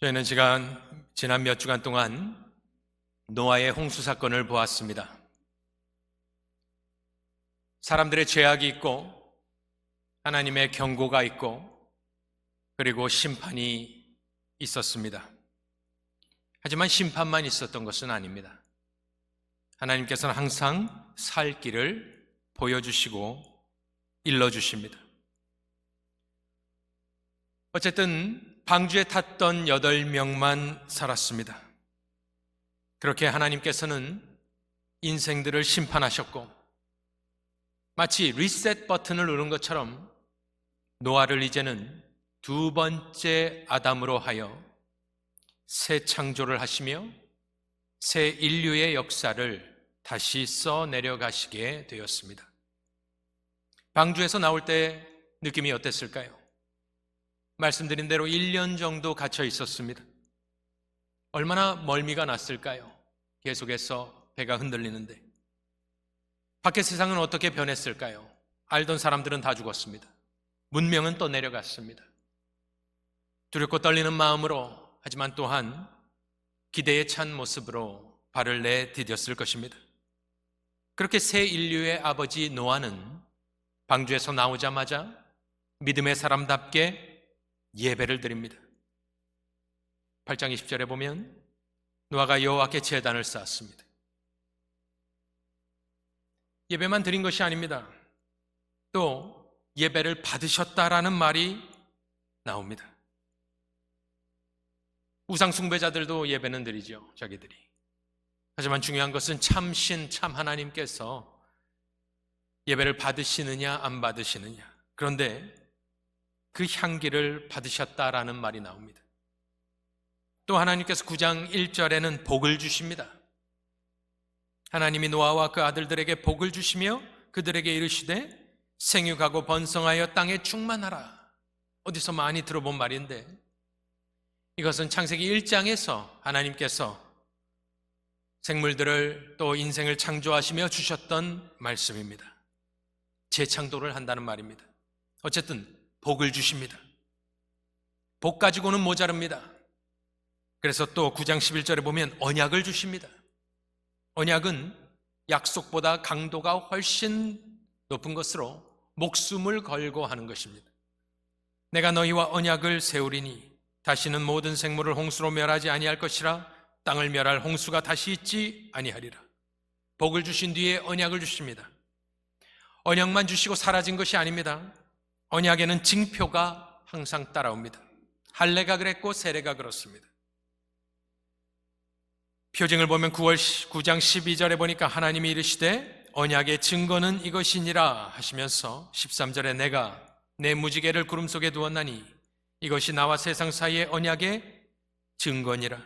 저희는 지난 몇 주간 동안 노아의 홍수 사건을 보았습니다. 사람들의 죄악이 있고 하나님의 경고가 있고 그리고 심판이 있었습니다. 하지만 심판만 있었던 것은 아닙니다. 하나님께서는 항상 살 길을 보여주시고 일러주십니다. 어쨌든 방주에 탔던 8명만 살았습니다. 그렇게 하나님께서는 인생들을 심판하셨고 마치 리셋 버튼을 누른 것처럼 노아를 이제는 두 번째 아담으로 하여 새 창조를 하시며 새 인류의 역사를 다시 써내려 가시게 되었습니다. 방주에서 나올 때 느낌이 어땠을까요? 말씀드린 대로 1년 정도 갇혀 있었습니다. 얼마나 멀미가 났을까요? 계속해서 배가 흔들리는데. 밖의 세상은 어떻게 변했을까요? 알던 사람들은 다 죽었습니다. 문명은 또 내려갔습니다. 두렵고 떨리는 마음으로, 하지만 또한 기대에 찬 모습으로 발을 내디뎠을 것입니다. 그렇게 새 인류의 아버지 노아는 방주에서 나오자마자 믿음의 사람답게 예배를 드립니다. 8장 20절에 보면 노아가 여호와께 제단을 쌓았습니다. 예배만 드린 것이 아닙니다. 또 예배를 받으셨다라는 말이 나옵니다. 우상 숭배자들도 예배는 드리죠, 자기들이. 하지만 중요한 것은 참신 참 하나님께서 예배를 받으시느냐 안 받으시느냐. 그런데 그 향기를 받으셨다라는 말이 나옵니다. 또 하나님께서 9장 1절에는 복을 주십니다. 하나님이 노아와 그 아들들에게 복을 주시며 그들에게 이르시되 생육하고 번성하여 땅에 충만하라. 어디서 많이 들어본 말인데 이것은 창세기 1장에서 하나님께서 생물들을 또 인생을 창조하시며 주셨던 말씀입니다. 재창조를 한다는 말입니다. 어쨌든 복을 주십니다. 복 가지고는 모자릅니다. 그래서 또 9장 11절에 보면 언약을 주십니다. 언약은 약속보다 강도가 훨씬 높은 것으로 목숨을 걸고 하는 것입니다. 내가 너희와 언약을 세우리니 다시는 모든 생물을 홍수로 멸하지 아니할 것이라. 땅을 멸할 홍수가 다시 있지 아니하리라. 복을 주신 뒤에 언약을 주십니다. 언약만 주시고 사라진 것이 아닙니다. 언약에는 징표가 항상 따라옵니다. 할례가 그랬고 세례가 그렇습니다. 표징을 보면 9장 12절에 보니까 하나님이 이르시되 언약의 증거는 이것이니라 하시면서 13절에 내가 내 무지개를 구름 속에 두었나니 이것이 나와 세상 사이의 언약의 증거니라.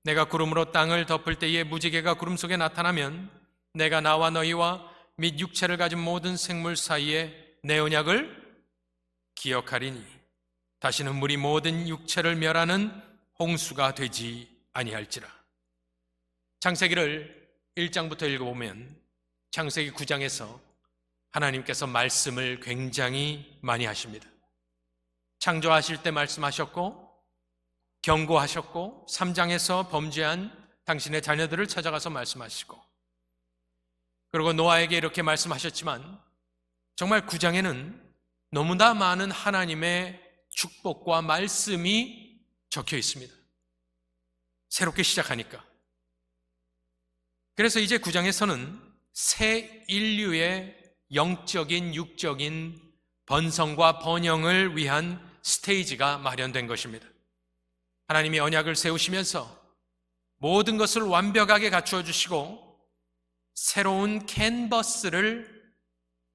내가 구름으로 땅을 덮을 때에 무지개가 구름 속에 나타나면 내가 나와 너희와 및 육체를 가진 모든 생물 사이에 내 언약을 기억하리니 다시는 물이 모든 육체를 멸하는 홍수가 되지 아니할지라. 창세기를 1장부터 읽어보면 창세기 9장에서 하나님께서 말씀을 굉장히 많이 하십니다. 창조하실 때 말씀하셨고 경고하셨고 3장에서 범죄한 당신의 자녀들을 찾아가서 말씀하시고 그리고 노아에게 이렇게 말씀하셨지만 정말 9장에는 너무나 많은 하나님의 축복과 말씀이 적혀 있습니다. 새롭게 시작하니까. 그래서 이제 9장에서는 새 인류의 영적인 육적인 번성과 번영을 위한 스테이지가 마련된 것입니다. 하나님이 언약을 세우시면서 모든 것을 완벽하게 갖추어 주시고 새로운 캔버스를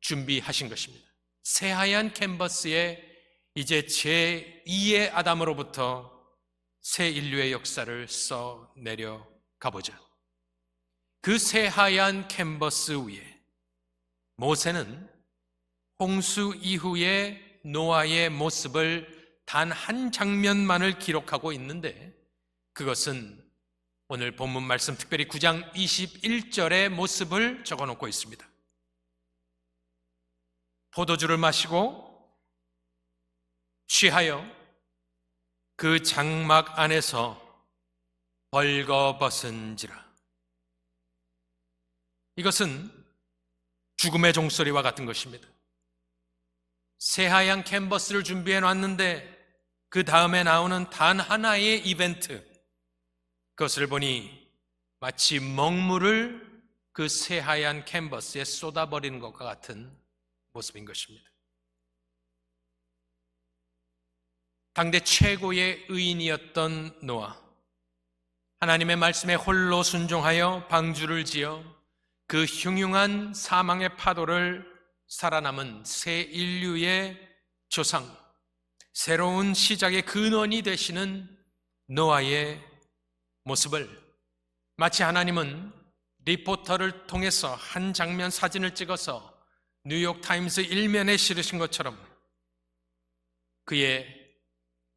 준비하신 것입니다. 새하얀 캔버스에 이제 제2의 아담으로부터 새 인류의 역사를 써내려 가보자. 그 새하얀 캔버스 위에 모세는 홍수 이후의 노아의 모습을 단 한 장면만을 기록하고 있는데 그것은 오늘 본문 말씀 특별히 9장 21절의 모습을 적어놓고 있습니다. 포도주를 마시고 취하여 그 장막 안에서 벌거벗은지라. 이것은 죽음의 종소리와 같은 것입니다. 새하얀 캔버스를 준비해 놨는데 그 다음에 나오는 단 하나의 이벤트, 그것을 보니 마치 먹물을 그 새하얀 캔버스에 쏟아버리는 것과 같은 모습인 것입니다. 당대 최고의 의인이었던 노아, 하나님의 말씀에 홀로 순종하여 방주를 지어 그 흉흉한 사망의 파도를 살아남은 새 인류의 조상, 새로운 시작의 근원이 되시는 노아의 모습을 마치 하나님은 리포터를 통해서 한 장면 사진을 찍어서 뉴욕타임스 일면에 실으신 것처럼 그의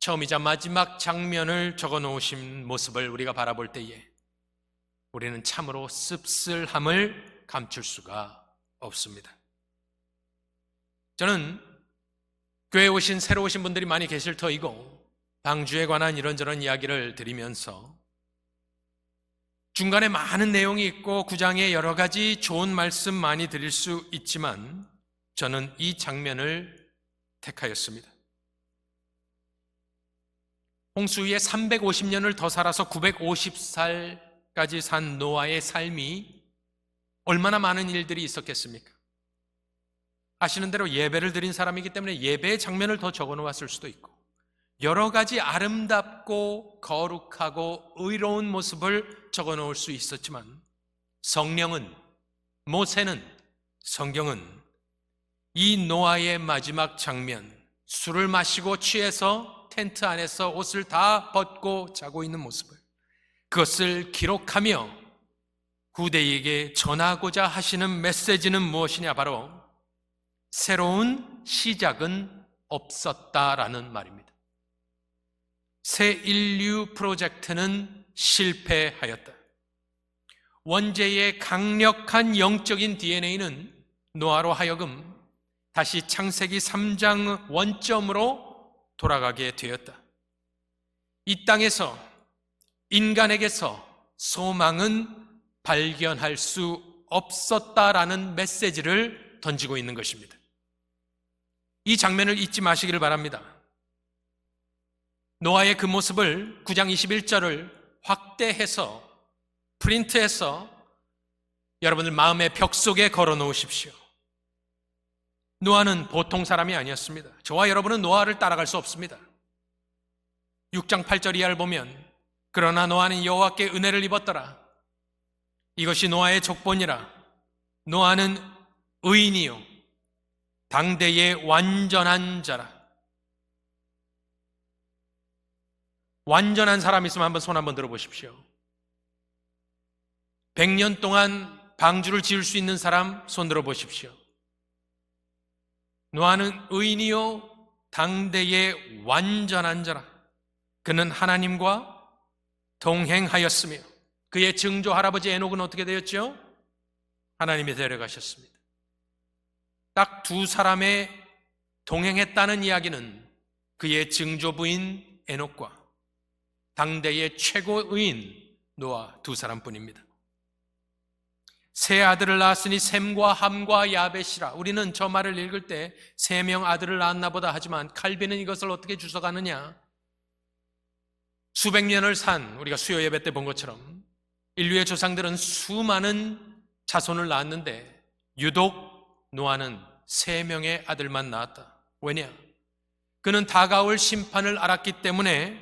처음이자 마지막 장면을 적어 놓으신 모습을 우리가 바라볼 때에 우리는 참으로 씁쓸함을 감출 수가 없습니다. 저는 교회에 오신 새로 오신 분들이 많이 계실 터이고 방주에 관한 이런저런 이야기를 드리면서 중간에 많은 내용이 있고 구장에 여러 가지 좋은 말씀 많이 드릴 수 있지만 저는 이 장면을 택하였습니다. 홍수 위에 350년을 더 살아서 950살까지 산 노아의 삶이 얼마나 많은 일들이 있었겠습니까? 아시는 대로 예배를 드린 사람이기 때문에 예배의 장면을 더 적어 놓았을 수도 있고 여러 가지 아름답고 거룩하고 의로운 모습을 적어 놓을 수 있었지만 성령은, 모세는, 성경은 이 노아의 마지막 장면, 술을 마시고 취해서 텐트 안에서 옷을 다 벗고 자고 있는 모습을, 그것을 기록하며 후대에게 전하고자 하시는 메시지는 무엇이냐? 바로 새로운 시작은 없었다라는 말입니다. 새 인류 프로젝트는 실패하였다. 원죄의 강력한 영적인 DNA는 노아로 하여금 다시 창세기 3장 원점으로 돌아가게 되었다. 이 땅에서 인간에게서 소망은 발견할 수 없었다라는 메시지를 던지고 있는 것입니다. 이 장면을 잊지 마시기를 바랍니다. 노아의 그 모습을 9장 21절을 확대해서 프린트해서 여러분들 마음의 벽 속에 걸어 놓으십시오. 노아는 보통 사람이 아니었습니다. 저와 여러분은 노아를 따라갈 수 없습니다. 6장 8절 이하를 보면 그러나 노아는 여호와께 은혜를 입었더라. 이것이 노아의 족본이라. 노아는 의인이요 당대의 완전한 자라. 완전한 사람 있으면 한번 손 한번 들어보십시오. 100년 동안 방주를 지을 수 있는 사람 손 들어보십시오. 노아는 의인이요 당대의 완전한 자라. 그는 하나님과 동행하였으며 그의 증조 할아버지 에녹은 어떻게 되었죠? 하나님이 데려가셨습니다. 딱 두 사람의 동행했다는 이야기는 그의 증조 부인 에녹과 당대의 최고 의인 노아 두 사람뿐입니다. 세 아들을 낳았으니 셈과 함과 야벳이라. 우리는 저 말을 읽을 때 3명 아들을 낳았나 보다 하지만 칼빈은 이것을 어떻게 주석하느냐? 수백 년을 산, 우리가 수요 예배 때 본 것처럼 인류의 조상들은 수많은 자손을 낳았는데 유독 노아는 3명의 아들만 낳았다. 왜냐? 그는 다가올 심판을 알았기 때문에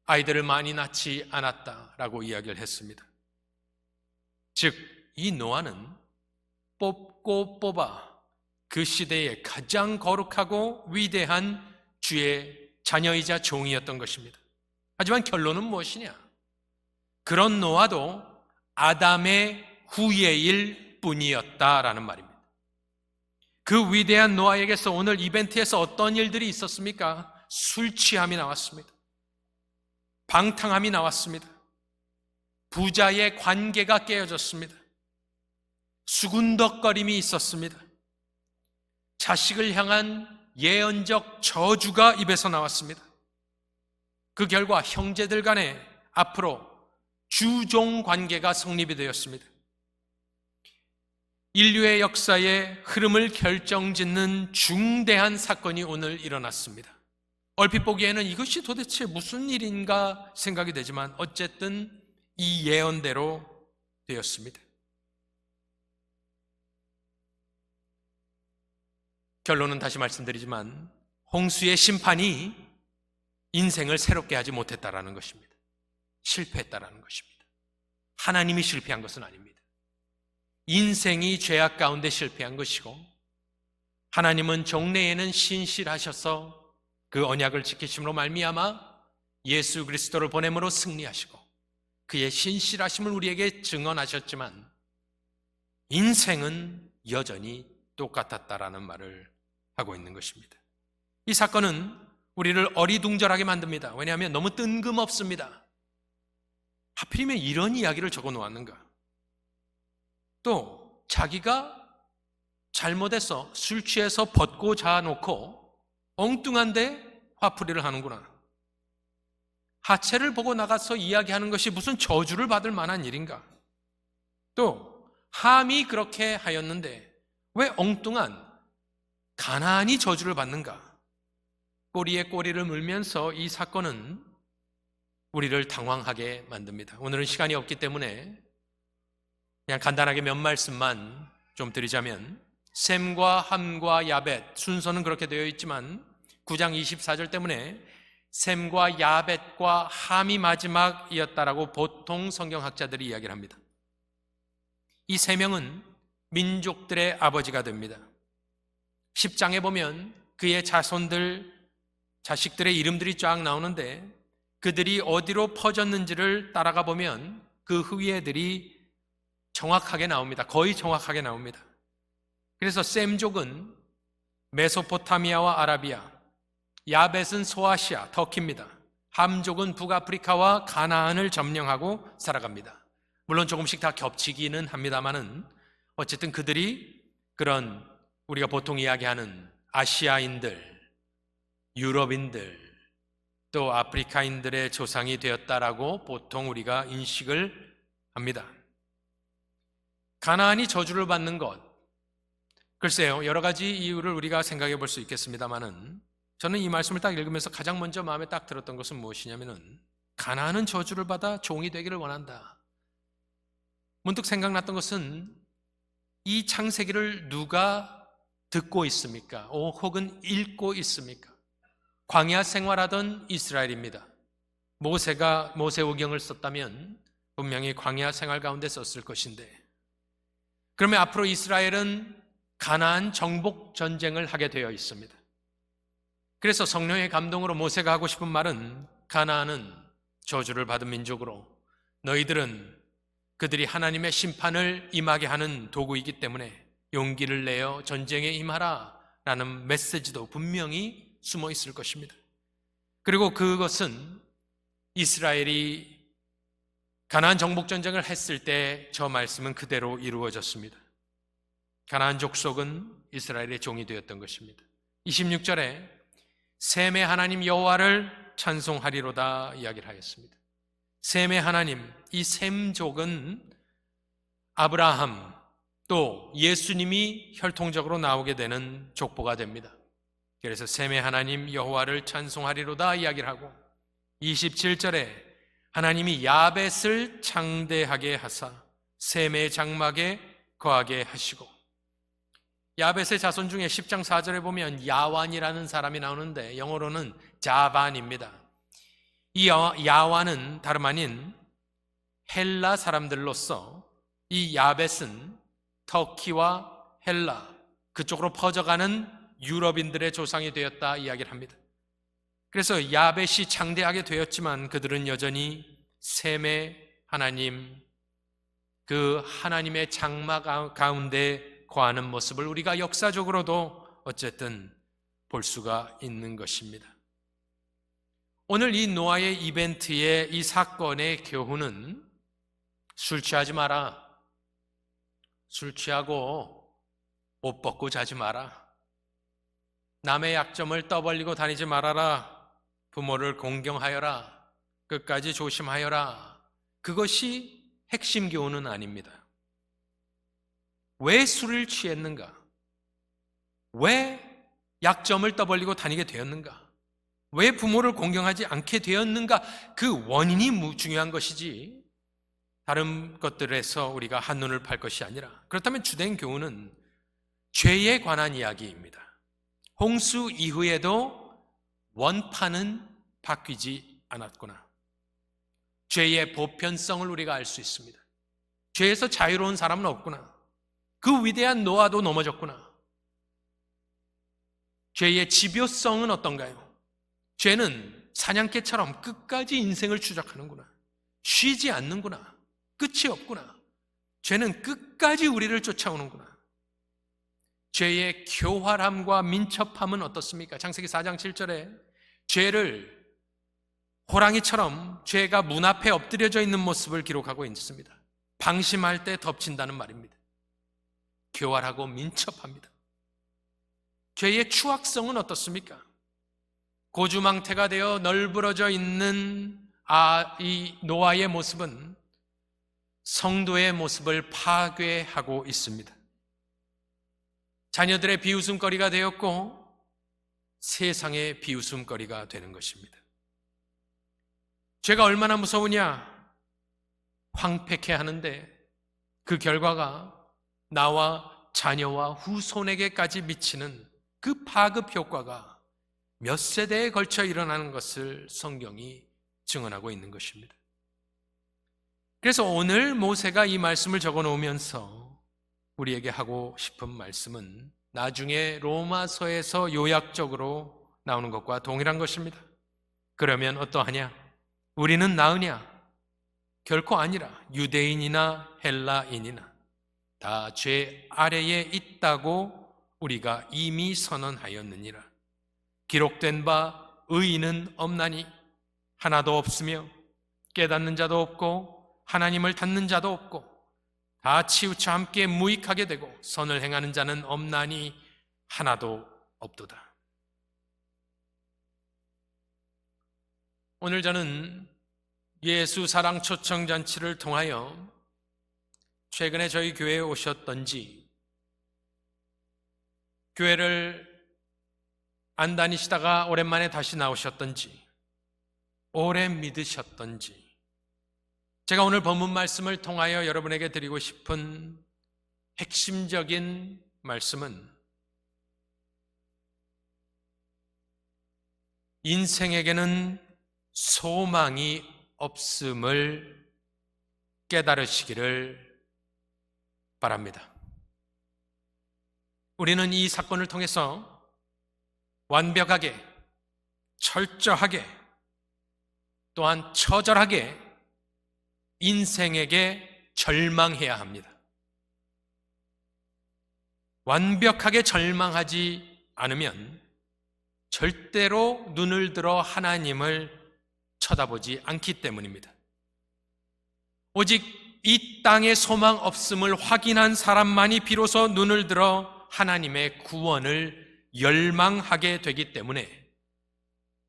아이들을 많이 낳지 않았다라고 이야기를 했습니다. 즉 이 노아는 뽑고 뽑아 그 시대의 가장 거룩하고 위대한 주의 자녀이자 종이었던 것입니다. 하지만 결론은 무엇이냐? 그런 노아도 아담의 후예일 뿐이었다라는 말입니다. 그 위대한 노아에게서 오늘 이벤트에서 어떤 일들이 있었습니까? 술 취함이 나왔습니다. 방탕함이 나왔습니다. 부자의 관계가 깨어졌습니다. 수군덕거림이 있었습니다. 자식을 향한 예언적 저주가 입에서 나왔습니다. 그 결과 형제들 간에 앞으로 주종 관계가 성립이 되었습니다. 인류의 역사의 흐름을 결정짓는 중대한 사건이 오늘 일어났습니다. 얼핏 보기에는 이것이 도대체 무슨 일인가 생각이 되지만 어쨌든 이 예언대로 되었습니다. 결론은 다시 말씀드리지만 홍수의 심판이 인생을 새롭게 하지 못했다라는 것입니다. 실패했다라는 것입니다. 하나님이 실패한 것은 아닙니다. 인생이 죄악 가운데 실패한 것이고 하나님은 종래에는 신실하셔서 그 언약을 지키심으로 말미암아 예수 그리스도를 보냄으로 승리하시고 그의 신실하심을 우리에게 증언하셨지만 인생은 여전히 똑같았다라는 말을 하고 있는 것입니다. 이 사건은 우리를 어리둥절하게 만듭니다. 왜냐하면 너무 뜬금없습니다. 하필이면 이런 이야기를 적어 놓았는가? 또 자기가 잘못해서 술 취해서 벗고 자놓고 엉뚱한데 화풀이를 하는구나. 하체를 보고 나가서 이야기하는 것이 무슨 저주를 받을 만한 일인가? 또 함이 그렇게 하였는데 왜 엉뚱한 가나안이 저주를 받는가? 꼬리에 꼬리를 물면서 이 사건은 우리를 당황하게 만듭니다. 오늘은 시간이 없기 때문에 그냥 간단하게 몇 말씀만 좀 드리자면 셈과 함과 야벳 순서는 그렇게 되어 있지만 9장 24절 때문에 셈과 야벳과 함이 마지막이었다라고 보통 성경학자들이 이야기를 합니다. 이 세 명은 민족들의 아버지가 됩니다. 10장에 보면 그의 자식들의 이름들이 쫙 나오는데 그들이 어디로 퍼졌는지를 따라가 보면 그 후예들이 정확하게 나옵니다. 거의 정확하게 나옵니다. 그래서 셈족은 메소포타미아와 아라비아, 야벳은 소아시아, 터키입니다. 함족은 북아프리카와 가나안을 점령하고 살아갑니다. 물론 조금씩 다 겹치기는 합니다만은 어쨌든 그들이 그런 우리가 보통 이야기하는 아시아인들, 유럽인들, 또 아프리카인들의 조상이 되었다라고 보통 우리가 인식을 합니다. 가나안이 저주를 받는 것, 글쎄요, 여러 가지 이유를 우리가 생각해 볼 수 있겠습니다만은 저는 이 말씀을 딱 읽으면서 가장 먼저 마음에 딱 들었던 것은 무엇이냐면은 가나안은 저주를 받아 종이 되기를 원한다. 문득 생각났던 것은 이 창세기를 누가 듣고 있습니까? 혹은 읽고 있습니까? 광야 생활하던 이스라엘입니다. 모세가 모세오경을 썼다면 분명히 광야 생활 가운데 썼을 것인데 그러면 앞으로 이스라엘은 가나안 정복 전쟁을 하게 되어 있습니다. 그래서 성령의 감동으로 모세가 하고 싶은 말은 가나안은 저주를 받은 민족으로 너희들은 그들이 하나님의 심판을 임하게 하는 도구이기 때문에 용기를 내어 전쟁에 임하라 라는 메시지도 분명히 숨어 있을 것입니다. 그리고 그것은 이스라엘이 가나안 정복 전쟁을 했을 때 저 말씀은 그대로 이루어졌습니다. 가나안 족속은 이스라엘의 종이 되었던 것입니다. 26절에 셈의 하나님 여호와를 찬송하리로다 이야기를 하였습니다. 셈의 하나님, 이 셈족은 아브라함 또 예수님이 혈통적으로 나오게 되는 족보가 됩니다. 그래서 셈의 하나님 여호와를 찬송하리로다 이야기를 하고 27절에 하나님이 야벳을 창대하게 하사 셈의 장막에 거하게 하시고 야벳의 자손 중에 10장 4절에 보면 야완이라는 사람이 나오는데 영어로는 자반입니다. 이 야완은 다름 아닌 헬라 사람들로서 이 야벳은 터키와 헬라 그쪽으로 퍼져가는 유럽인들의 조상이 되었다 이야기를 합니다. 그래서 야벳이 창대하게 되었지만 그들은 여전히 셈의 하나님, 그 하나님의 장막 가운데 거하는 모습을 우리가 역사적으로도 어쨌든 볼 수가 있는 것입니다. 오늘 이 노아의 이벤트의 이 사건의 교훈은 술 취하지 마라, 술 취하고 옷 벗고 자지 마라, 남의 약점을 떠벌리고 다니지 말아라, 부모를 공경하여라, 끝까지 조심하여라, 그것이 핵심 교훈은 아닙니다. 왜 술을 취했는가? 왜 약점을 떠벌리고 다니게 되었는가? 왜 부모를 공경하지 않게 되었는가? 그 원인이 중요한 것이지 다른 것들에서 우리가 한눈을 팔 것이 아니라, 그렇다면 주된 교훈은 죄에 관한 이야기입니다. 홍수 이후에도 원판은 바뀌지 않았구나. 죄의 보편성을 우리가 알 수 있습니다. 죄에서 자유로운 사람은 없구나. 그 위대한 노아도 넘어졌구나. 죄의 집요성은 어떤가요? 죄는 사냥개처럼 끝까지 인생을 추적하는구나. 쉬지 않는구나. 끝이 없구나. 죄는 끝까지 우리를 쫓아오는구나. 죄의 교활함과 민첩함은 어떻습니까? 창세기 4장 7절에 죄를 호랑이처럼 죄가 문 앞에 엎드려져 있는 모습을 기록하고 있습니다. 방심할 때 덮친다는 말입니다. 교활하고 민첩합니다. 죄의 추악성은 어떻습니까? 고주망태가 되어 널브러져 있는 이 노아의 모습은 성도의 모습을 파괴하고 있습니다. 자녀들의 비웃음거리가 되었고 세상의 비웃음거리가 되는 것입니다. 죄가 얼마나 무서우냐? 황폐케 하는데 그 결과가 나와 자녀와 후손에게까지 미치는 그 파급 효과가 몇 세대에 걸쳐 일어나는 것을 성경이 증언하고 있는 것입니다. 그래서 오늘 모세가 이 말씀을 적어 놓으면서 우리에게 하고 싶은 말씀은 나중에 로마서에서 요약적으로 나오는 것과 동일한 것입니다. 그러면 어떠하냐? 우리는 나으냐? 결코 아니라 유대인이나 헬라인이나 다 죄 아래에 있다고 우리가 이미 선언하였느니라. 기록된 바 의인은 없나니 하나도 없으며 깨닫는 자도 없고 하나님을 닫는 자도 없고 다 치우쳐 함께 무익하게 되고 선을 행하는 자는 없나니 하나도 없도다. 오늘 저는 예수 사랑 초청잔치를 통하여 최근에 저희 교회에 오셨던지, 교회를 안 다니시다가 오랜만에 다시 나오셨던지, 오래 믿으셨던지, 제가 오늘 본문 말씀을 통하여 여러분에게 드리고 싶은 핵심적인 말씀은 인생에게는 소망이 없음을 깨달으시기를 바랍니다. 우리는 이 사건을 통해서 완벽하게, 철저하게, 또한 처절하게 인생에게 절망해야 합니다. 완벽하게 절망하지 않으면 절대로 눈을 들어 하나님을 쳐다보지 않기 때문입니다. 오직 이 땅에 소망 없음을 확인한 사람만이 비로소 눈을 들어 하나님의 구원을 열망하게 되기 때문에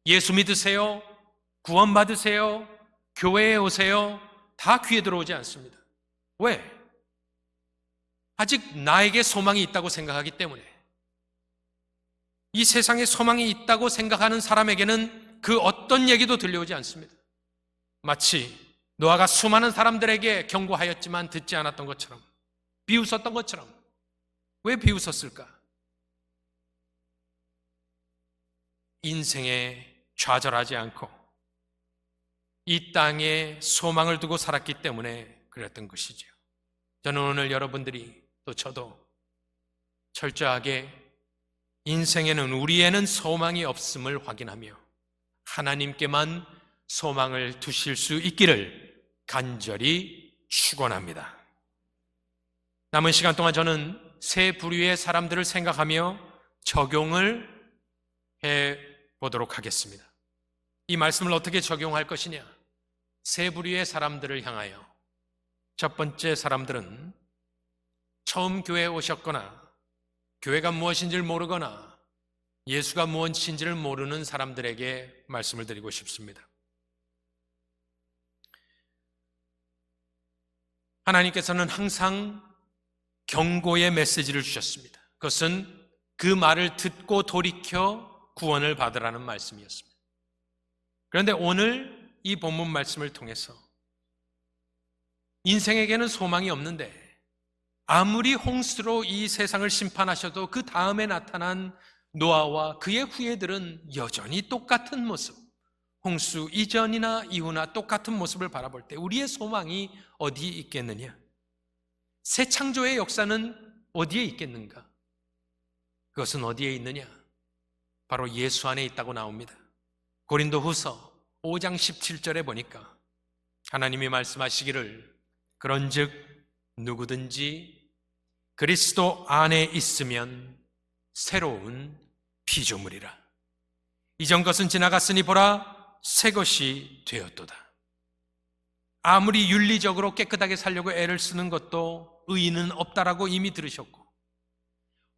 예수 믿으세요, 구원 받으세요, 교회에 오세요, 다 귀에 들어오지 않습니다. 왜? 아직 나에게 소망이 있다고 생각하기 때문에. 이 세상에 소망이 있다고 생각하는 사람에게는 그 어떤 얘기도 들려오지 않습니다. 마치 노아가 수많은 사람들에게 경고하였지만 듣지 않았던 것처럼, 비웃었던 것처럼. 왜 비웃었을까? 인생에 좌절하지 않고 이 땅에 소망을 두고 살았기 때문에 그랬던 것이죠. 저는 오늘 여러분들이 또 저도 철저하게 인생에는 우리에는 소망이 없음을 확인하며 하나님께만 소망을 두실 수 있기를 간절히 축원합니다. 남은 시간 동안 저는 세 부류의 사람들을 생각하며 적용을 해보도록 하겠습니다. 이 말씀을 어떻게 적용할 것이냐? 세 부류의 사람들을 향하여. 첫 번째 사람들은 처음 교회에 오셨거나 교회가 무엇인지를 모르거나 예수가 무엇인지를 모르는 사람들에게 말씀을 드리고 싶습니다. 하나님께서는 항상 경고의 메시지를 주셨습니다. 그것은 그 말을 듣고 돌이켜 구원을 받으라는 말씀이었습니다. 그런데 오늘 이 본문 말씀을 통해서 인생에게는 소망이 없는데 아무리 홍수로 이 세상을 심판하셔도 그 다음에 나타난 노아와 그의 후예들은 여전히 똑같은 모습, 홍수 이전이나 이후나 똑같은 모습을 바라볼 때 우리의 소망이 어디에 있겠느냐? 새 창조의 역사는 어디에 있겠는가? 그것은 어디에 있느냐? 바로 예수 안에 있다고 나옵니다. 고린도후서 5장 17절에 보니까 하나님이 말씀하시기를 그런즉 누구든지 그리스도 안에 있으면 새로운 피조물이라. 이전 것은 지나갔으니 보라 새 것이 되었도다. 아무리 윤리적으로 깨끗하게 살려고 애를 쓰는 것도 의의는 없다라고 이미 들으셨고,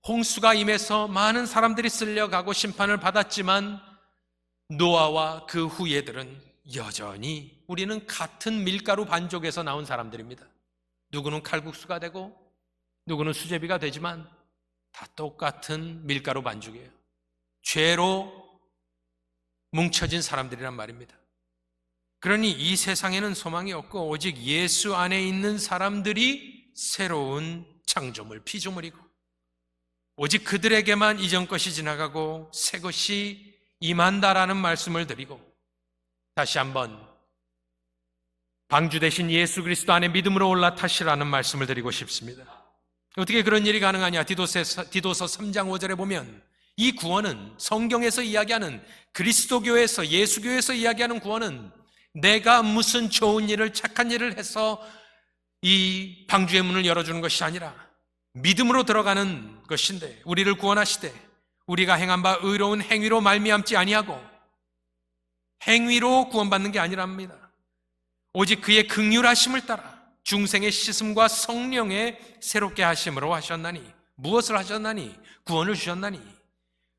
홍수가 임해서 많은 사람들이 쓸려가고 심판을 받았지만 노아와 그 후예들은 여전히 우리는 같은 밀가루 반죽에서 나온 사람들입니다. 누구는 칼국수가 되고 누구는 수제비가 되지만 다 똑같은 밀가루 반죽이에요. 죄로 뭉쳐진 사람들이란 말입니다. 그러니 이 세상에는 소망이 없고 오직 예수 안에 있는 사람들이 새로운 창조물, 피조물이고 오직 그들에게만 이전 것이 지나가고 새 것이 임한다라는 말씀을 드리고, 다시 한번 방주 대신 예수 그리스도 안에 믿음으로 올라타시라는 말씀을 드리고 싶습니다. 어떻게 그런 일이 가능하냐? 디도서 3장 5절에 보면 이 구원은 성경에서 이야기하는 그리스도교에서 예수교에서 이야기하는 구원은 내가 무슨 좋은 일을 착한 일을 해서 이 방주의 문을 열어주는 것이 아니라 믿음으로 들어가는 것인데, 우리를 구원하시되 우리가 행한 바 의로운 행위로 말미암지 아니하고 행위로 구원받는 게 아니랍니다. 오직 그의 긍휼하심을 따라 중생의 씻음과 성령의 새롭게 하심으로 하셨나니. 무엇을 하셨나니? 구원을 주셨나니.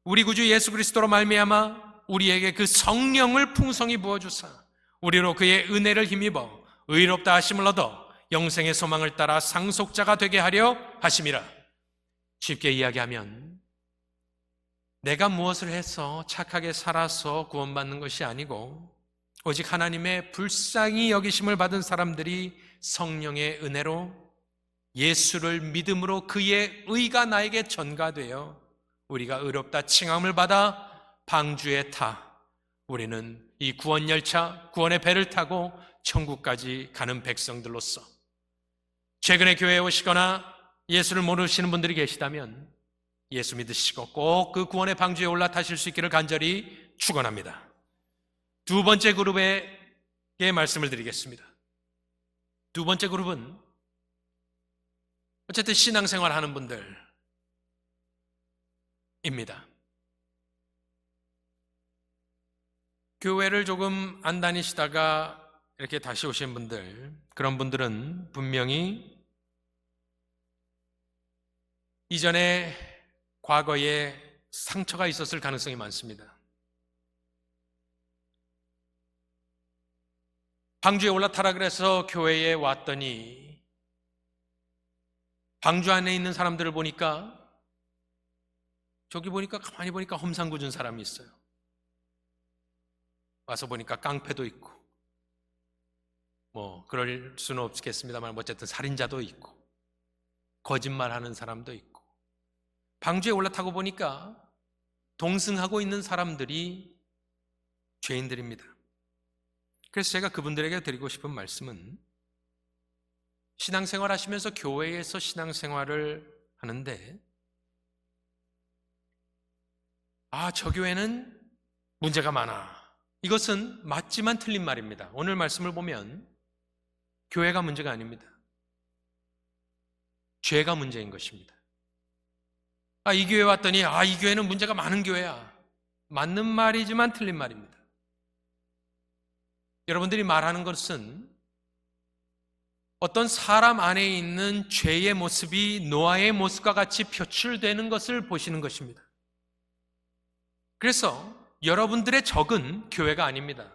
우리 구주 예수 그리스도로 말미암아 우리에게 그 성령을 풍성히 부어주사 우리로 그의 은혜를 힘입어 의롭다 하심을 얻어 영생의 소망을 따라 상속자가 되게 하려 하심이라. 쉽게 이야기하면 내가 무엇을 해서 착하게 살아서 구원받는 것이 아니고 오직 하나님의 불쌍히 여기심을 받은 사람들이 성령의 은혜로 예수를 믿음으로 그의 의가 나에게 전가되어 우리가 의롭다 칭함을 받아 방주에 타 우리는 이 구원 열차, 구원의 배를 타고 천국까지 가는 백성들로서, 최근에 교회에 오시거나 예수를 모르시는 분들이 계시다면 예수 믿으시고 꼭 그 구원의 방주에 올라타실 수 있기를 간절히 축원합니다. 두 번째 그룹에게 말씀을 드리겠습니다. 두 번째 그룹은 어쨌든 신앙생활 하는 분들입니다. 교회를 조금 안 다니시다가 이렇게 다시 오신 분들, 그런 분들은 분명히 이전에 과거에 상처가 있었을 가능성이 많습니다. 방주에 올라타라 그래서 교회에 왔더니 방주 안에 있는 사람들을 보니까, 저기 보니까 가만히 보니까 험상궂은 사람이 있어요. 와서 보니까 깡패도 있고 그럴 수는 없겠습니다만 어쨌든 살인자도 있고 거짓말하는 사람도 있고, 방주에 올라타고 보니까 동승하고 있는 사람들이 죄인들입니다. 그래서 제가 그분들에게 드리고 싶은 말씀은, 신앙생활 하시면서 교회에서 신앙생활을 하는데 저 교회는 문제가 많아, 이것은 맞지만 틀린 말입니다. 오늘 말씀을 보면 교회가 문제가 아닙니다. 죄가 문제인 것입니다. 이 교회 왔더니 이 교회는 문제가 많은 교회야, 맞는 말이지만 틀린 말입니다. 여러분들이 말하는 것은 어떤 사람 안에 있는 죄의 모습이 노아의 모습과 같이 표출되는 것을 보시는 것입니다. 그래서 여러분들의 적은 교회가 아닙니다.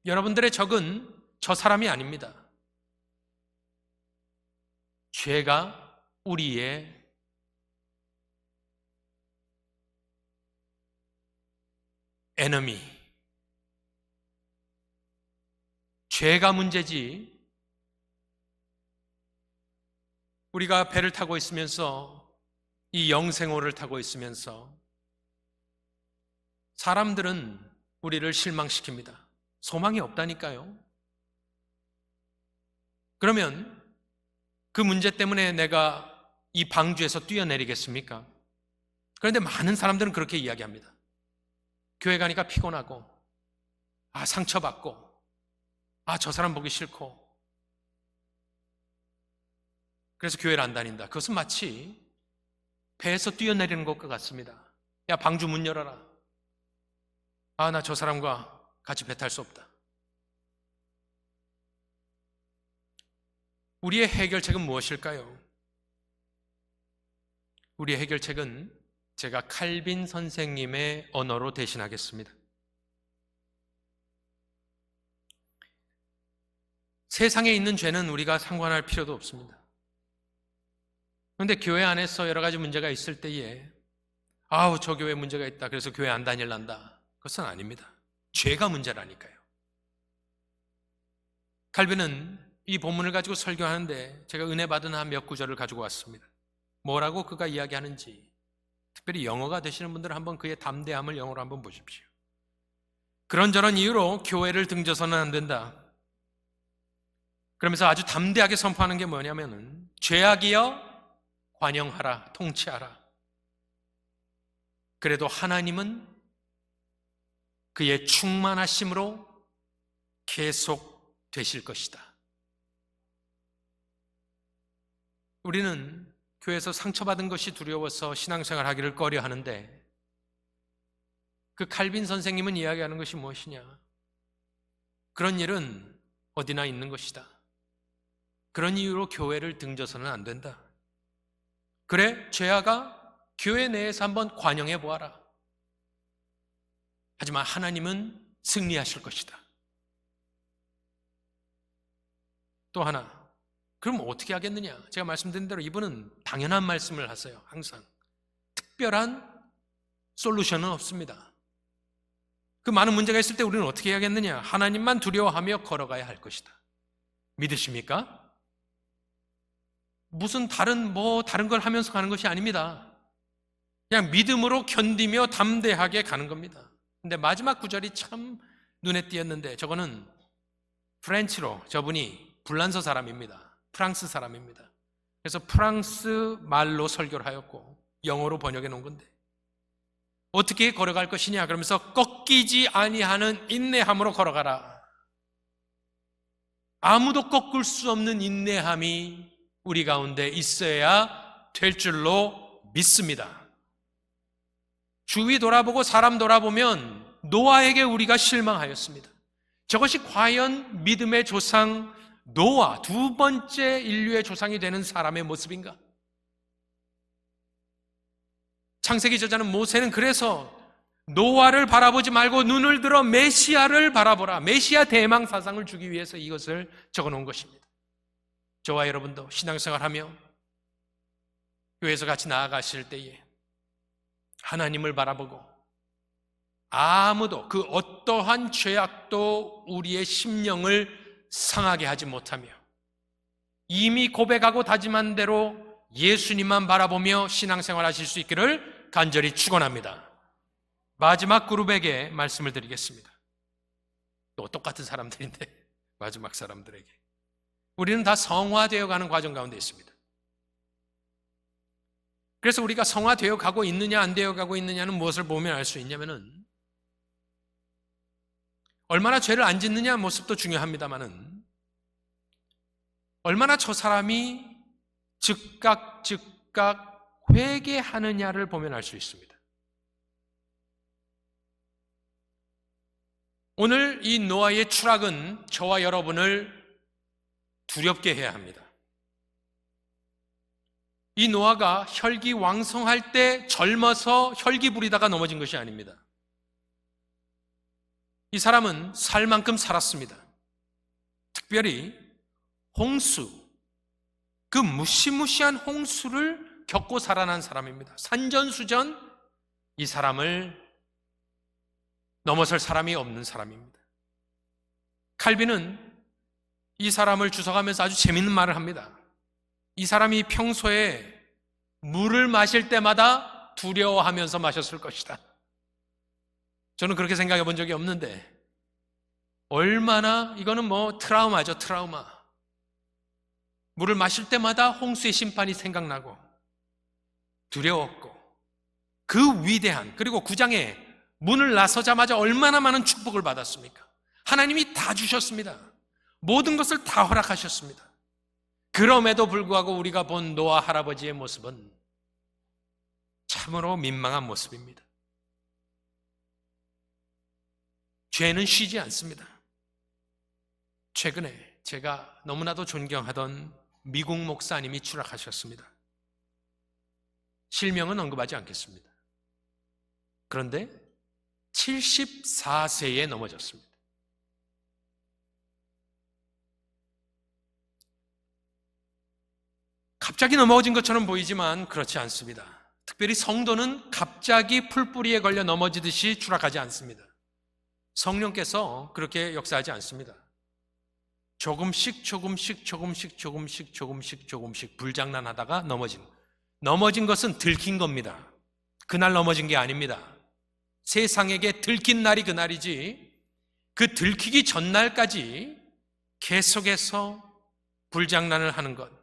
여러분들의 적은 저 사람이 아닙니다. 죄가 우리의 에너미, 죄가 문제지. 우리가 배를 타고 있으면서, 이 영생호를 타고 있으면서 사람들은 우리를 실망시킵니다. 소망이 없다니까요. 그러면 그 문제 때문에 내가 이 방주에서 뛰어내리겠습니까? 그런데 많은 사람들은 그렇게 이야기합니다. 교회 가니까 피곤하고, 상처받고, 저 사람 보기 싫고, 그래서 교회를 안 다닌다. 그것은 마치 배에서 뛰어내리는 것과 같습니다. 야, 방주 문 열어라. 나 저 사람과 같이 배 탈 수 없다. 우리의 해결책은 무엇일까요? 우리의 해결책은 제가 칼빈 선생님의 언어로 대신하겠습니다. 세상에 있는 죄는 우리가 상관할 필요도 없습니다. 그런데 교회 안에서 여러 가지 문제가 있을 때에 저 교회에 문제가 있다, 그래서 교회 안 다닐란다. 그것은 아닙니다. 죄가 문제라니까요. 칼빈은 이 본문을 가지고 설교하는데 제가 은혜 받은 한 몇 구절을 가지고 왔습니다. 뭐라고 그가 이야기하는지, 특별히 영어가 되시는 분들은 한번 그의 담대함을 영어로 한번 보십시오. 그런저런 이유로 교회를 등져서는 안 된다. 그러면서 아주 담대하게 선포하는 게 뭐냐면은, 죄악이여 관영하라, 통치하라. 그래도 하나님은 그의 충만하심으로 계속 되실 것이다. 우리는 교회에서 상처받은 것이 두려워서 신앙생활 하기를 꺼려 하는데, 그 칼빈 선생님은 이야기하는 것이 무엇이냐? 그런 일은 어디나 있는 것이다. 그런 이유로 교회를 등져서는 안 된다. 그래, 죄악아, 교회 내에서 한번 관영해 보아라. 하지만 하나님은 승리하실 것이다. 또 하나, 그럼 어떻게 하겠느냐? 제가 말씀드린 대로 이분은 당연한 말씀을 하세요. 항상 특별한 솔루션은 없습니다. 그 많은 문제가 있을 때 우리는 어떻게 해야겠느냐? 하나님만 두려워하며 걸어가야 할 것이다. 믿으십니까? 무슨 다른 걸 하면서 가는 것이 아닙니다. 그냥 믿음으로 견디며 담대하게 가는 겁니다. 근데 마지막 구절이 참 눈에 띄었는데, 저거는 프렌치로, 저분이 불란서 사람입니다. 프랑스 사람입니다. 그래서 프랑스 말로 설교를 하였고 영어로 번역해 놓은 건데, 어떻게 걸어갈 것이냐 그러면서 꺾이지 아니하는 인내함으로 걸어가라. 아무도 꺾을 수 없는 인내함이 우리 가운데 있어야 될 줄로 믿습니다. 주위 돌아보고 사람 돌아보면 노아에게 우리가 실망하였습니다. 저것이 과연 믿음의 조상 노아, 두 번째 인류의 조상이 되는 사람의 모습인가? 창세기 저자는 모세는 그래서 노아를 바라보지 말고 눈을 들어 메시아를 바라보라, 메시아 대망 사상을 주기 위해서 이것을 적어놓은 것입니다. 저와 여러분도 신앙생활하며 교회에서 같이 나아가실 때에 하나님을 바라보고 아무도, 그 어떠한 죄악도 우리의 심령을 상하게 하지 못하며 이미 고백하고 다짐한 대로 예수님만 바라보며 신앙생활 하실 수 있기를 간절히 축원합니다. 마지막 그룹에게 말씀을 드리겠습니다. 또 똑같은 사람들인데 마지막 사람들에게, 우리는 다 성화되어 가는 과정 가운데 있습니다. 그래서 우리가 성화되어 가고 있느냐 안 되어 가고 있느냐는 무엇을 보면 알 수 있냐면은, 얼마나 죄를 안 짓느냐 모습도 중요합니다만은, 얼마나 저 사람이 즉각 회개하느냐를 보면 알 수 있습니다. 오늘 이 노아의 추락은 저와 여러분을 두렵게 해야 합니다. 이 노아가 혈기왕성할 때 젊어서 혈기 부리다가 넘어진 것이 아닙니다. 이 사람은 살 만큼 살았습니다. 특별히 홍수, 그 무시무시한 홍수를 겪고 살아난 사람입니다. 산전수전 이 사람을 넘어설 사람이 없는 사람입니다. 칼빈은 이 사람을 주석하면서 아주 재밌는 말을 합니다. 이 사람이 평소에 물을 마실 때마다 두려워하면서 마셨을 것이다. 저는 그렇게 생각해 본 적이 없는데 얼마나, 이거는 뭐 트라우마죠, 트라우마. 물을 마실 때마다 홍수의 심판이 생각나고 두려웠고, 그 위대한, 그리고 9장에 문을 나서자마자 얼마나 많은 축복을 받았습니까? 하나님이 다 주셨습니다. 모든 것을 다 허락하셨습니다. 그럼에도 불구하고 우리가 본 노아 할아버지의 모습은 참으로 민망한 모습입니다. 죄는 쉬지 않습니다. 최근에 제가 너무나도 존경하던 미국 목사님이 추락하셨습니다. 실명은 언급하지 않겠습니다. 그런데 74세에 넘어졌습니다. 갑자기 넘어진 것처럼 보이지만 그렇지 않습니다. 특별히 성도는 갑자기 풀뿌리에 걸려 넘어지듯이 추락하지 않습니다. 성령께서 그렇게 역사하지 않습니다. 조금씩 불장난하다가 넘어진 것은 들킨 겁니다. 그날 넘어진 게 아닙니다. 세상에게 들킨 날이 그날이지, 그 들키기 전날까지 계속해서 불장난을 하는 것.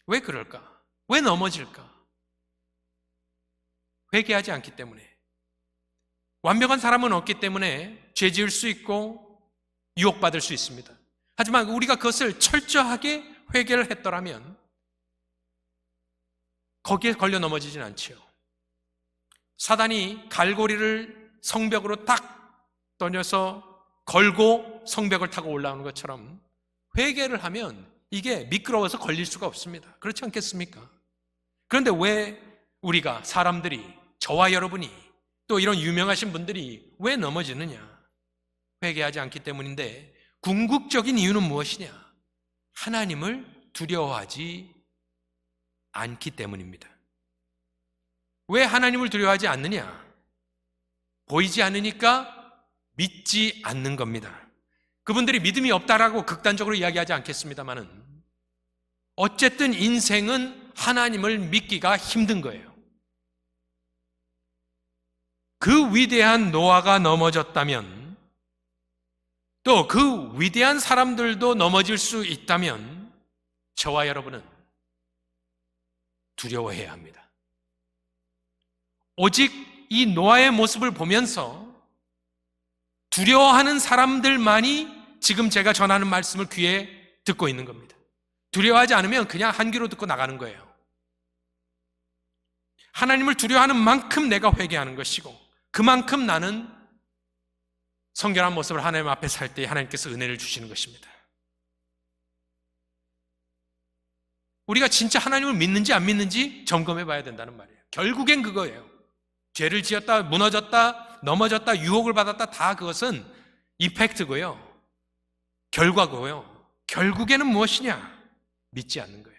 왜 그럴까? 왜 넘어질까? 회개하지 않기 때문에. 완벽한 사람은 없기 때문에 죄 지을 수 있고 유혹받을 수 있습니다. 하지만 우리가 그것을 철저하게 회개를 했더라면 거기에 걸려 넘어지진 않지요. 사단이 갈고리를 성벽으로 딱 던져서 걸고 성벽을 타고 올라오는 것처럼 회개를 하면 이게 미끄러워서 걸릴 수가 없습니다. 그렇지 않겠습니까? 그런데 왜 우리가, 사람들이, 저와 여러분이, 또 이런 유명하신 분들이 왜 넘어지느냐? 회개하지 않기 때문인데, 궁극적인 이유는 무엇이냐? 하나님을 두려워하지 않기 때문입니다. 왜 하나님을 두려워하지 않느냐? 보이지 않으니까 믿지 않는 겁니다. 그분들이 믿음이 없다라고 극단적으로 이야기하지 않겠습니다만은 어쨌든 인생은 하나님을 믿기가 힘든 거예요. 그 위대한 노아가 넘어졌다면, 또 그 위대한 사람들도 넘어질 수 있다면 저와 여러분은 두려워해야 합니다. 오직 이 노아의 모습을 보면서 두려워하는 사람들만이 지금 제가 전하는 말씀을 귀에 듣고 있는 겁니다. 두려워하지 않으면 그냥 한 귀로 듣고 나가는 거예요. 하나님을 두려워하는 만큼 내가 회개하는 것이고, 그만큼 나는 성결한 모습을 하나님 앞에 살 때 하나님께서 은혜를 주시는 것입니다. 우리가 진짜 하나님을 믿는지 안 믿는지 점검해 봐야 된다는 말이에요. 결국엔 그거예요. 죄를 지었다, 무너졌다, 넘어졌다, 유혹을 받았다, 다 그것은 이펙트고요, 결과고요. 결국에는 무엇이냐? 믿지 않는 거예요.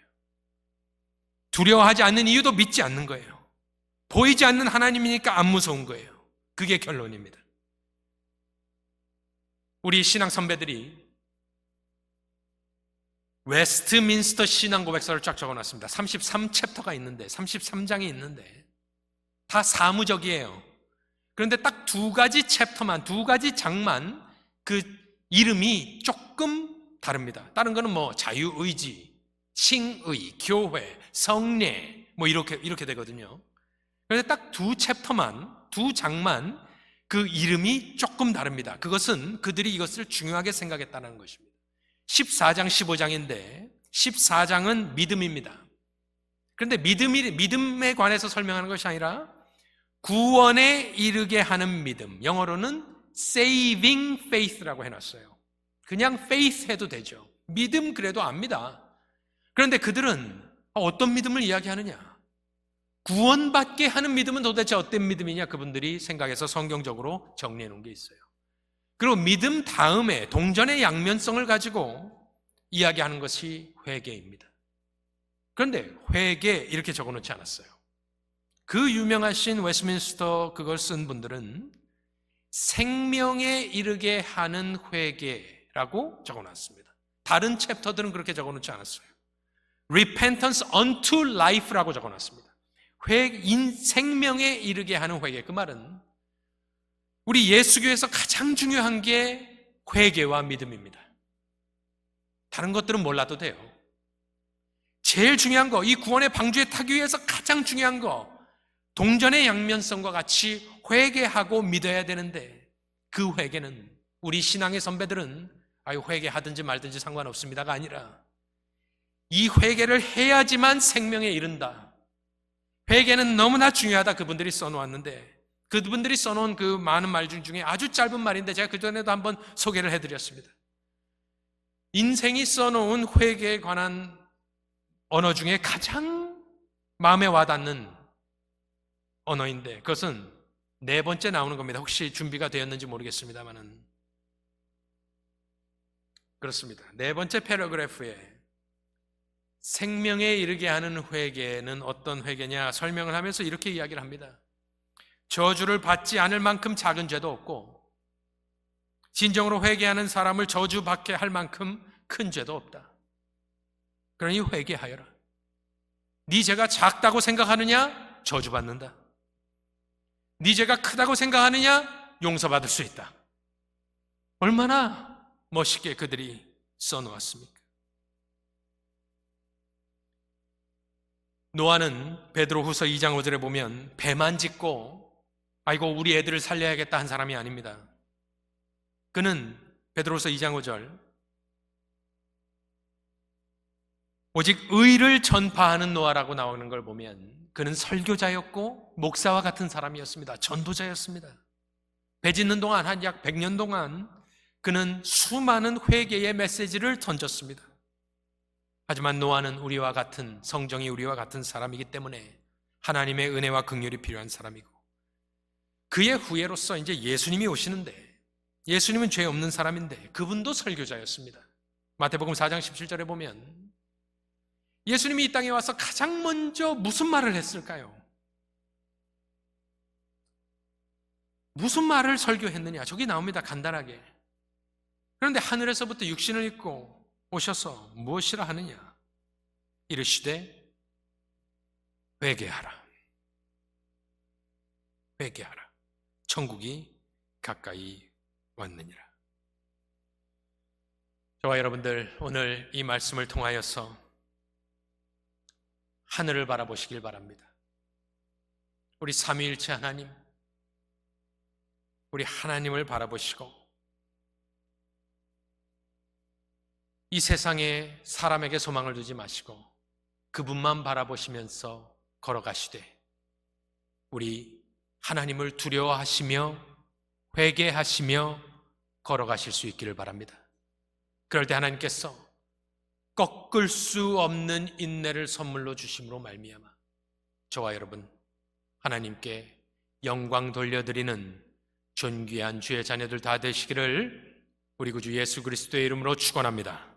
두려워하지 않는 이유도 믿지 않는 거예요. 보이지 않는 하나님이니까 안 무서운 거예요. 그게 결론입니다. 우리 신앙 선배들이 웨스트민스터 신앙 고백서를 쫙 적어놨습니다. 33챕터가 있는데, 33장이 있는데 다 사무적이에요. 그런데 딱 두 가지 챕터만, 두 가지 장만 그 이름이 조금 다릅니다. 다른 거는 뭐 자유의지, 칭의, 교회, 성례 뭐 이렇게 되거든요. 그런데 딱 두 챕터만, 두 장만 그 이름이 조금 다릅니다. 그것은 그들이 이것을 중요하게 생각했다는 것입니다. 14장, 15장인데 14장은 믿음입니다. 그런데 믿음에 관해서 설명하는 것이 아니라 구원에 이르게 하는 믿음, 영어로는 saving faith라고 해놨어요. 그냥 faith 해도 되죠. 믿음 그래도 압니다. 그런데 그들은 어떤 믿음을 이야기하느냐? 구원받게 하는 믿음은 도대체 어떤 믿음이냐? 그분들이 생각해서 성경적으로 정리해 놓은 게 있어요. 그리고 믿음 다음에 동전의 양면성을 가지고 이야기하는 것이 회개입니다. 그런데 회개 이렇게 적어놓지 않았어요. 그 유명하신 웨스트민스터 그걸 쓴 분들은 생명에 이르게 하는 회개라고 적어놨습니다. 다른 챕터들은 그렇게 적어놓지 않았어요. Repentance unto life라고 적어놨습니다. 생명에 이르게 하는 회개. 그 말은 우리 예수교에서 가장 중요한 게 회개와 믿음입니다. 다른 것들은 몰라도 돼요. 제일 중요한 거, 이 구원의 방주에 타기 위해서 가장 중요한 거, 동전의 양면성과 같이 회개하고 믿어야 되는데, 그 회개는 우리 신앙의 선배들은 회개하든지 말든지 상관없습니다가 아니라 이 회개를 해야지만 생명에 이른다. 회개는 너무나 중요하다. 그분들이 써놓았는데, 그분들이 써놓은 그 많은 말 중에 아주 짧은 말인데 제가 그전에도 한번 소개를 해드렸습니다. 인생이 써놓은 회개에 관한 언어 중에 가장 마음에 와닿는 언어인데 그것은 네 번째 나오는 겁니다. 혹시 준비가 되었는지 모르겠습니다만은 그렇습니다. 네 번째 패러그래프에 생명에 이르게 하는 회개는 어떤 회개냐 설명을 하면서 이렇게 이야기를 합니다. 저주를 받지 않을 만큼 작은 죄도 없고 진정으로 회개하는 사람을 저주받게 할 만큼 큰 죄도 없다. 그러니 회개하여라. 네 죄가 작다고 생각하느냐? 저주받는다. 네 죄가 크다고 생각하느냐? 용서받을 수 있다. 얼마나 멋있게 그들이 써놓았습니까? 노아는 베드로후서 2장 5절에 보면 배만 짓고 아이고 우리 애들을 살려야겠다 한 사람이 아닙니다. 그는 베드로후서 2장 5절 오직 의를 전파하는 노아라고 나오는 걸 보면 그는 설교자였고 목사와 같은 사람이었습니다. 전도자였습니다. 배 짓는 동안 한 약 100년 동안 그는 수많은 회개의 메시지를 던졌습니다. 하지만 노아는 우리와 같은 성정이 우리와 같은 사람이기 때문에 하나님의 은혜와 긍휼이 필요한 사람이고 그의 후예로서 이제 예수님이 오시는데 예수님은 죄 없는 사람인데 그분도 설교자였습니다. 마태복음 4장 17절에 보면 예수님이 이 땅에 와서 가장 먼저 무슨 말을 했을까요? 무슨 말을 설교했느냐? 저기 나옵니다. 간단하게. 그런데 하늘에서부터 육신을 입고 오셔서 무엇이라 하느냐? 이르시되 회개하라. 회개하라. 천국이 가까이 왔느니라. 저와 여러분들 오늘 이 말씀을 통하여서 하늘을 바라보시길 바랍니다. 우리 삼위일체 하나님, 우리 하나님을 바라보시고 이 세상에 사람에게 소망을 두지 마시고 그분만 바라보시면서 걸어가시되 우리 하나님을 두려워하시며 회개하시며 걸어가실 수 있기를 바랍니다. 그럴 때 하나님께서 꺾을 수 없는 인내를 선물로 주심으로 말미암아 저와 여러분 하나님께 영광 돌려드리는 존귀한 주의 자녀들 다 되시기를 우리 구주 예수 그리스도의 이름으로 축원합니다.